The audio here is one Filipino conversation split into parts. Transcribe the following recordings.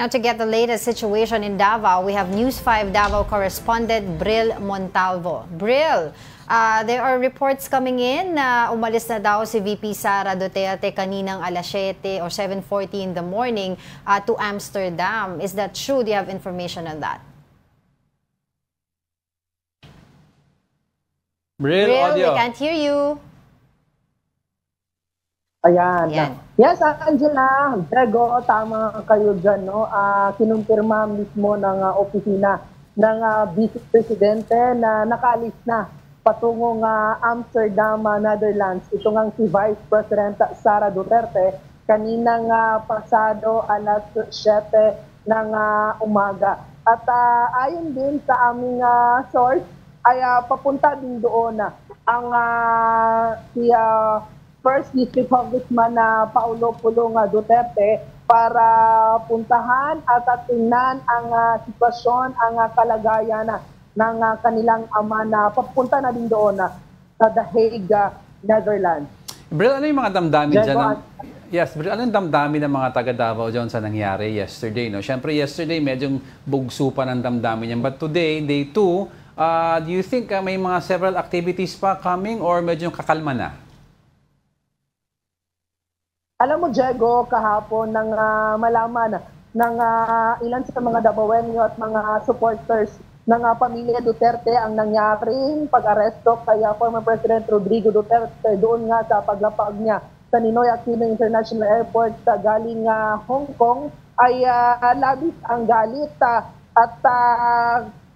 Now, to get the latest situation in Davao, we have News 5 Davao correspondent Bril Montalvo. Bril, there are reports coming in na umalis na daw si VP Sara Duterte kaninang alas 7 or 7:40 in the morning to Amsterdam. Is that true? Do you have information on that? Bril, we can't hear you. Ayan. Yes, Angela, Grego, tama kayo dyan. No? Kinumpirma mismo ng opisina ng Vice Presidente na nakaalis na patungong Amsterdam, Netherlands. Ito nga si Vice President Sara Duterte kaninang pasado alas 7 ng umaga. At ayon din sa aming source, ay papunta din doon ang si First District Congressman Paulo Pulong Duterte para puntahan at tingnan ang sitwasyon, ang kalagayan ng kanilang ama na papunta na din doon sa The Hague, Netherlands. Bril, ano yung mga damdamin dyan? Yes, Bril, ano yung damdamin ng mga taga Davao dyan sa nangyari yesterday? No? Siyempre, yesterday medyo bugso pa ng damdamin yan. But today, day 2, do you think may mga several activities pa coming or medyo kakalma na? Alam mo, Diego, kahapon nang malaman ng ilan sa mga Davaoenyo at mga supporters ng pamilya Duterte ang nangyaring pag-aresto kay former President Rodrigo Duterte doon nga sa paglapag niya sa Ninoy Aquino International Airport sa galing Hong Kong ay labis ang galit at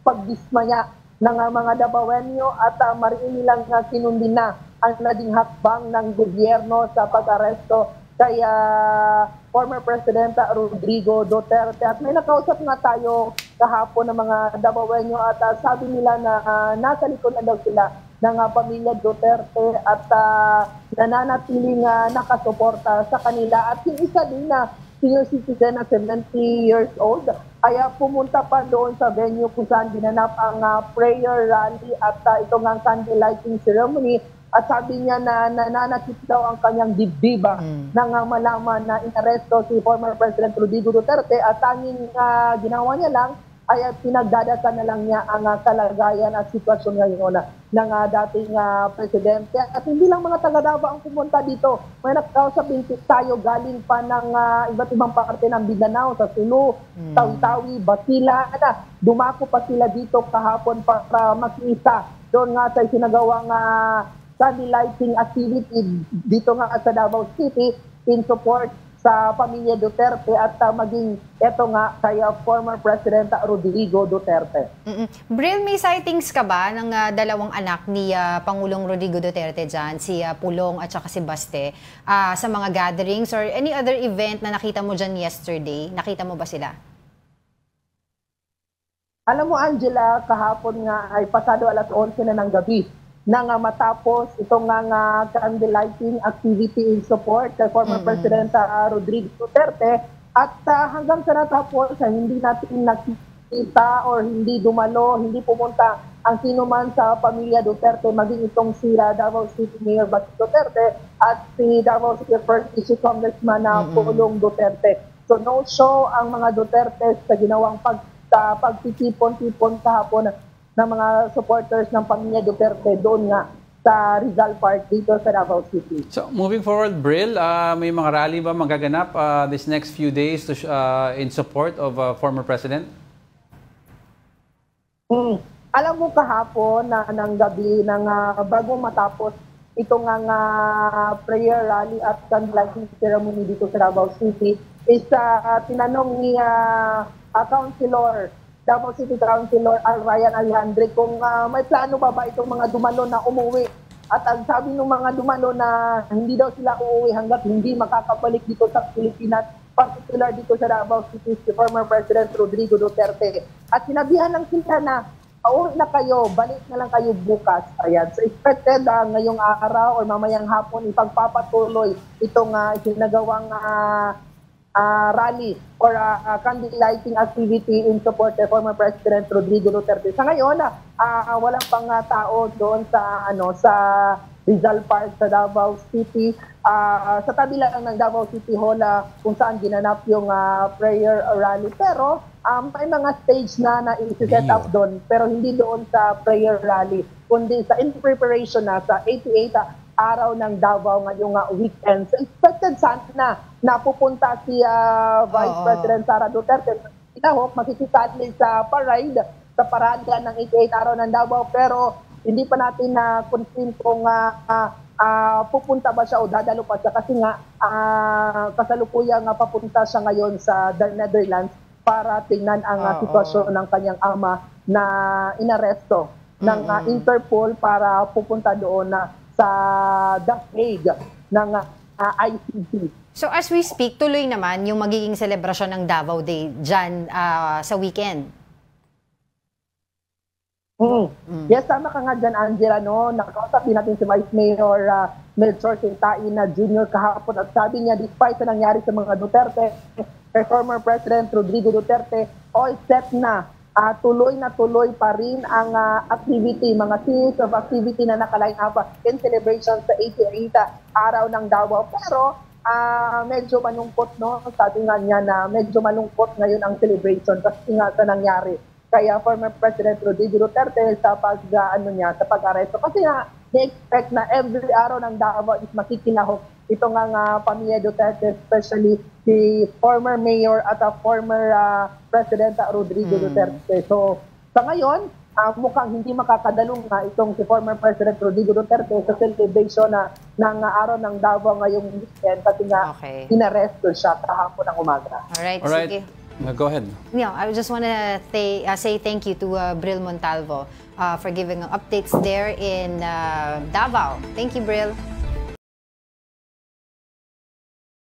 pagdismaya ng mga Davaoenyo at mariin nilang kinundin na ang naging hakbang ng gobyerno sa pag-aresto kay former President Rodrigo Duterte. At may nakausap nga tayo kahapon ng mga Davaoenyo at sabi nila na nasa likod na daw sila ng pamilya Duterte at nananatiling nakasuporta sa kanila. At yung isa din na senior citizen na 70 years old ay pumunta pa doon sa venue kung saan dinanap ang prayer rally at ito nga candle lighting ceremony. At sabi niya na nananakit daw ang kanyang dibdiba nang malaman na inaresto si former President Rodrigo Duterte at tanging ginawa niya lang ay pinagdadasal na lang niya ang kalagayan at sitwasyon ngayon ng dating presidente. At hindi lang mga taga-Davao ang pumunta dito. May nakausap din tayo galing pa ng iba't ibang parte ng Mindanao, sa Sulu, Tawi-Tawi, Basila. Dumako pa sila dito kahapon para makita doon nga sa sinagawang candle lighting activity dito nga sa Davao City in support sa pamilya Duterte at maging ito nga kay former President Rodrigo Duterte. Bril, may sightings ka ba ng dalawang anak ni Pangulong Rodrigo Duterte dyan, si Pulong at saka si Baste, sa mga gatherings or any other event na nakita mo dyan yesterday? Nakita mo ba sila? Alam mo, Angela, kahapon nga ay pasado alas 11 na ng gabi nang matapos itong candle lighting activity in support kay former President Rodrigo Duterte at hanggang sa natapos hindi natin nakita or hindi dumalo, hindi pumunta ang sino man sa pamilya Duterte, maging itong si Davao City Mayor Baste Duterte at si Davao City First District Congressman Pulong Duterte. So no show ang mga Duterte sa ginawang pagtitipon-tipon kahapon ng mga supporters ng pamilya Duterte doon nga sa Rizal Park dito sa Davao City. So moving forward, Bril, may mga rally ba magaganap this next few days to, in support of former President? Alam mo kahapon na ng gabi bago matapos itong prayer rally at candlelighting ceremony dito sa Davao City is tinanong ni Councilor Davao City Councilor Ryan Alejandre kung may plano ba itong mga dumalo na umuwi. At ang sabi ng mga dumalo na hindi daw sila uuwi hanggat hindi makakabalik dito sa Pilipinas, particular dito sa Davao City, si former President Rodrigo Duterte. At sinabihan lang sila na pauwi na kayo, balik na lang kayo bukas. Ayan. So expected ngayong araw o mamayang hapon ipagpapatuloy itong isinagawang rally or candle lighting activity in support of former President Rodrigo Duterte. Sa ngayon, walang pang tao doon sa Rizal Park sa Davao City. Sa tabi lang ng Davao City Hall kung saan ginanap yung prayer rally. Pero may mga stage na i-set up doon, pero hindi doon sa prayer rally, kundi sa in preparation na sa 88 araw ng Davao ngayong weekend. So expected sana na pupunta si Vice President Sara Duterte. Inahok, makikisali sa parade, sa parada ng 88 araw ng Davao, pero hindi pa natin na-confirm kung pupunta ba siya o dadalo pa siya kasi nga kasalukuyang papunta siya ngayon sa the Netherlands para tingnan ang sitwasyon ng kanyang ama na inaresto ng Interpol para pupunta doon sa The Hague ng ICC. So as we speak, tuloy naman yung magiging selebrasyon ng Davao Day dyan sa weekend. Yes, tama ka nga dyan, Angela. No? Nakausap din natin si Vice Mayor Melchor Quintain na Jr. kahapon at sabi niya, despite sa nangyari sa mga Duterte, kay former President Rodrigo Duterte, all set na. Tuloy pa rin ang activity, mga series of activity na nakaline up in celebration sa 88 araw ng Davao. Pero medyo malungkot, no? Sabi nga niya na medyo malungkot ngayon ang celebration kasi nga sa nangyari. Kaya former President Rodrigo Duterte sa pag-aresto. Kasi nga, na-expect na every araw ng Davao is makikilahok. Ito nga pamilya Duterte, especially si former mayor at former President Rodrigo Duterte. So, sa ngayon, mukhang hindi makakadalong itong si former President Rodrigo Duterte sa celebration ng araw ng Davao ngayong weekend kasi nga inaresto siya kahapon ng umaga. Alright, sige. Go ahead. Yeah, I just want to say thank you to Bril Montalvo for giving updates there in Davao. Thank you, Bril.